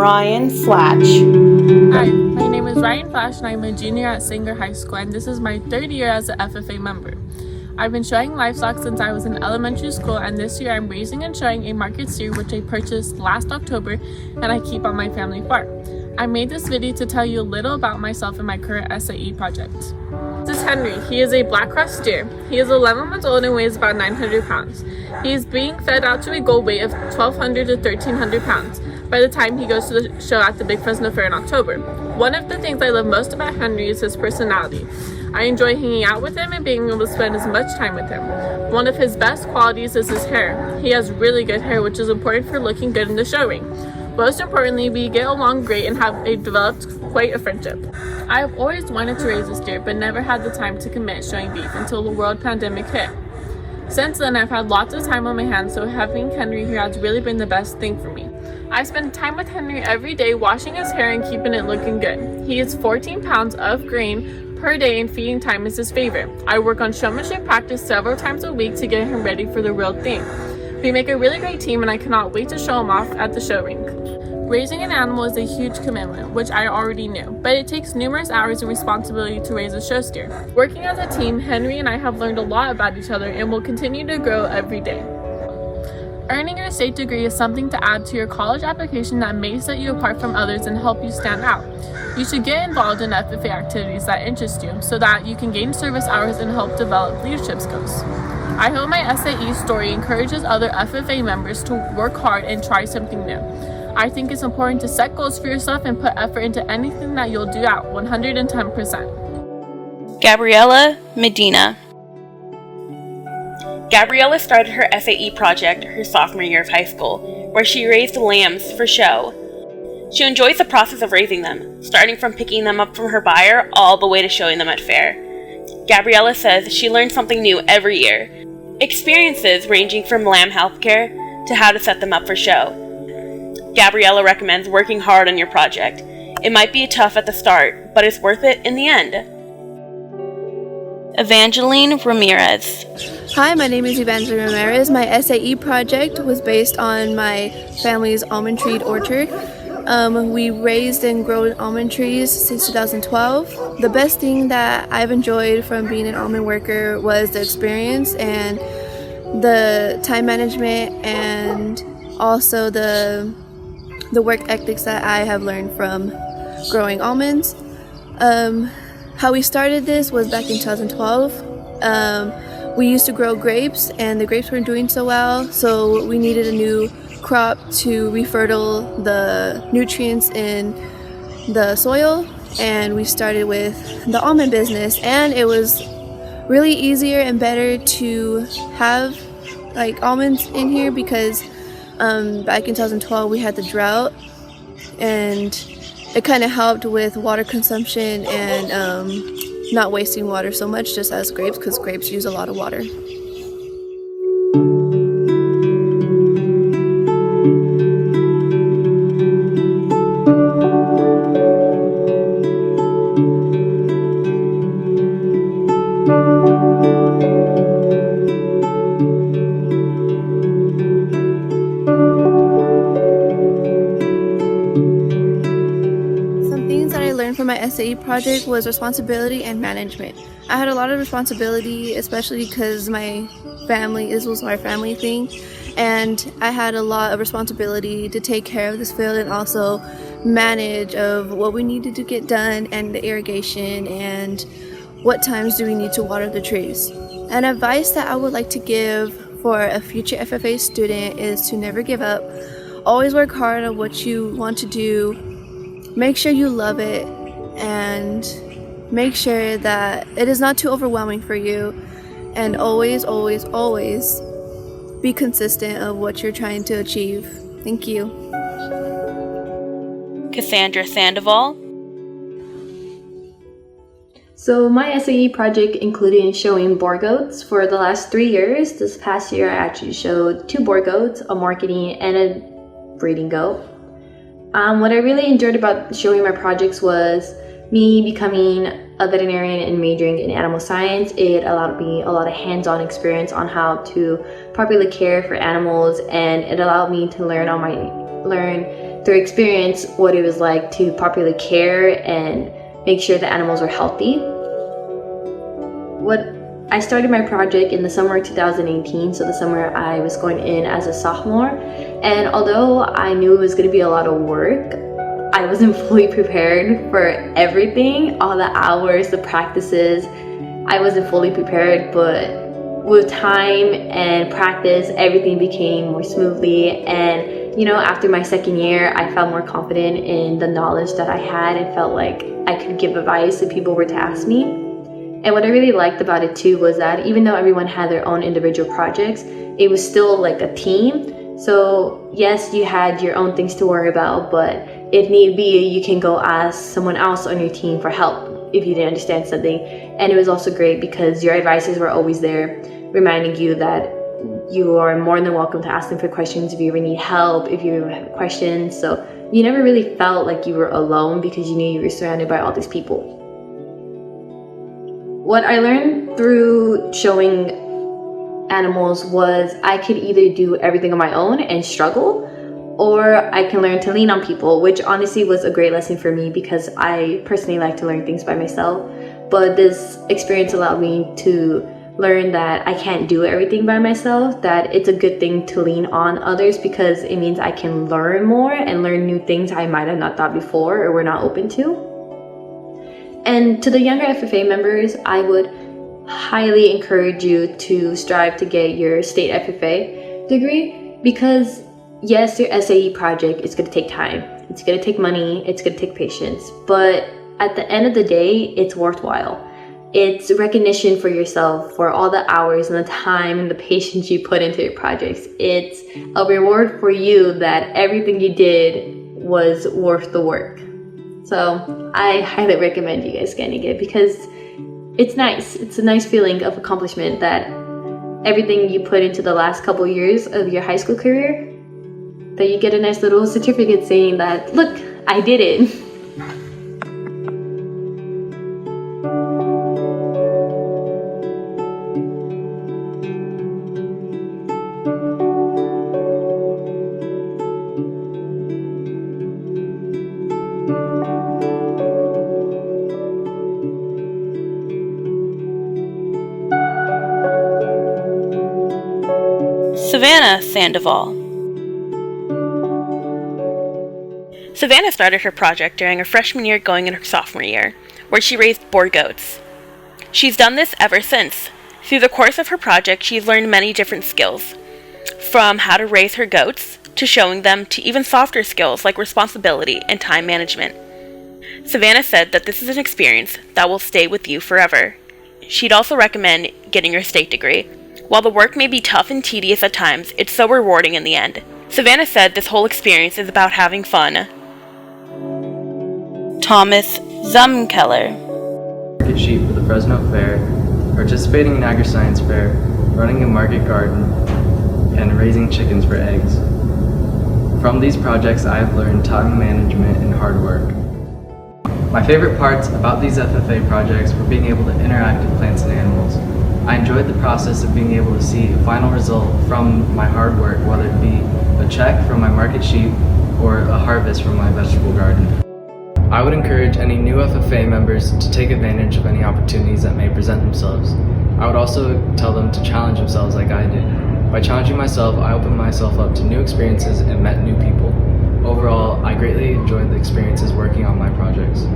Ryan Flatch. Hi, my name is Ryan Flash and I'm a junior at Sanger High School, and this is my third year as an FFA member. I've been showing livestock since I was in elementary school, and this year I'm raising and showing a market steer which I purchased last October and I keep on my family farm. I made this video to tell you a little about myself and my current SAE project. This is Henry. He is a black cross steer. He is 11 months old and weighs about 900 pounds. He is being fed out to a goal weight of 1,200 to 1,300 pounds by the time he goes to the show at the Big Fresno Fair in October. One of the things I love most about Henry is his personality. I enjoy hanging out with him and being able to spend as much time with him. One of his best qualities is his hair. He has really good hair, which is important for looking good in the show ring. Most importantly, we get along great and have developed quite a friendship. I have always wanted to raise a steer, but never had the time to commit showing beef until the world pandemic hit. Since then, I've had lots of time on my hands, so having Henry here has really been the best thing for me. I spend time with Henry every day, washing his hair and keeping it looking good. He eats 14 pounds of grain per day, and feeding time is his favorite. I work on showmanship practice several times a week to get him ready for the real thing. We make a really great team, and I cannot wait to show him off at the show ring. Raising an animal is a huge commitment, which I already knew, but it takes numerous hours and responsibility to raise a show steer. Working as a team, Henry and I have learned a lot about each other and will continue to grow every day. Earning your state degree is something to add to your college application that may set you apart from others and help you stand out. You should get involved in FFA activities that interest you so that you can gain service hours and help develop leadership skills. I hope my SAE story encourages other FFA members to work hard and try something new. I think it's important to set goals for yourself and put effort into anything that you'll do at 110%. Gabriella Medina. Gabriella started her SAE project her sophomore year of high school, where she raised lambs for show. She enjoys the process of raising them, starting from picking them up from her buyer all the way to showing them at fair. Gabriella says she learns something new every year, experiences ranging from lamb healthcare to how to set them up for show. Gabriella recommends working hard on your project. It might be tough at the start, but it's worth it in the end. Evangeline Ramirez. Hi, my name is Evangeline Ramirez. My SAE project was based on my family's almond tree orchard. We raised and grown almond trees since 2012. The best thing that I've enjoyed from being an almond worker was the experience and the time management, and also the work ethics that I have learned from growing almonds. How we started this was back in 2012. We used to grow grapes, and the grapes weren't doing so well, so we needed a new crop to refertile the nutrients in the soil, and we started with the almond business. And it was really easier and better to have like almonds in here because back in 2012 we had the drought, and it kind of helped with water consumption and not wasting water so much, just as grapes, because grapes use a lot of water. For my SAE project was responsibility and management. I had a lot of responsibility, especially because this was my family thing, and I had a lot of responsibility to take care of this field and also manage of what we needed to get done and the irrigation and what times do we need to water the trees. An advice that I would like to give for a future FFA student is to never give up. Always work hard on what you want to do. Make sure you love it, and make sure that it is not too overwhelming for you, and always be consistent of what you're trying to achieve. Thank you. Cassandra Sandoval. So my SAE project included showing boar goats for the last 3 years. This past year I actually showed 2 boar goats, a marketing and a breeding goat. What I really enjoyed about showing my projects was me becoming a veterinarian and majoring in animal science. It allowed me a lot of hands-on experience on how to properly care for animals, and it allowed me to learn through experience what it was like to properly care and make sure the animals were healthy. I started my project in the summer of 2018, so the summer I was going in as a sophomore, and although I knew it was going to be a lot of work, I wasn't fully prepared for everything, all the hours, the practices. I wasn't fully prepared, but with time and practice, everything became more smoothly. And after my second year, I felt more confident in the knowledge that I had and felt like I could give advice if people were to ask me. And what I really liked about it too was that even though everyone had their own individual projects, it was still like a team. So yes, you had your own things to worry about, but if need be, you can go ask someone else on your team for help if you didn't understand something. And it was also great because your advisors were always there, reminding you that you are more than welcome to ask them for questions if you ever need help, if you have questions. So you never really felt like you were alone because you knew you were surrounded by all these people. What I learned through showing animals was I could either do everything on my own and struggle, or I can learn to lean on people, which honestly was a great lesson for me because I personally like to learn things by myself. But this experience allowed me to learn that I can't do everything by myself, that it's a good thing to lean on others because it means I can learn more and learn new things I might have not thought before or were not open to. And to the younger FFA members, I would highly encourage you to strive to get your state FFA degree because yes, your SAE project is going to take time. It's going to take money. It's going to take patience. But at the end of the day, it's worthwhile. It's recognition for yourself for all the hours and the time and the patience you put into your projects. It's a reward for you that everything you did was worth the work. So I highly recommend you guys getting it because it's nice. It's a nice feeling of accomplishment that everything you put into the last couple years of your high school career, that you get a nice little certificate saying that, look, I did it. Savannah Sandoval. Savannah started her project during her freshman year going into her sophomore year, where she raised boar goats. She's done this ever since. Through the course of her project, she's learned many different skills, from how to raise her goats, to showing them, to even softer skills like responsibility and time management. Savannah said that this is an experience that will stay with you forever. She'd also recommend getting your state degree. While the work may be tough and tedious at times, it's so rewarding in the end. Savannah said this whole experience is about having fun. Thomas Zumkeller. Market sheep for the Fresno Fair, participating in agri-science fair, running a market garden, and raising chickens for eggs. From these projects, I have learned time management and hard work. My favorite parts about these FFA projects were being able to interact with plants and animals. I enjoyed the process of being able to see a final result from my hard work, whether it be a check from my market sheep or a harvest from my vegetable garden. I would encourage any new FFA members to take advantage of any opportunities that may present themselves. I would also tell them to challenge themselves like I did. By challenging myself, I opened myself up to new experiences and met new people. Overall, I greatly enjoyed the experiences working on my projects.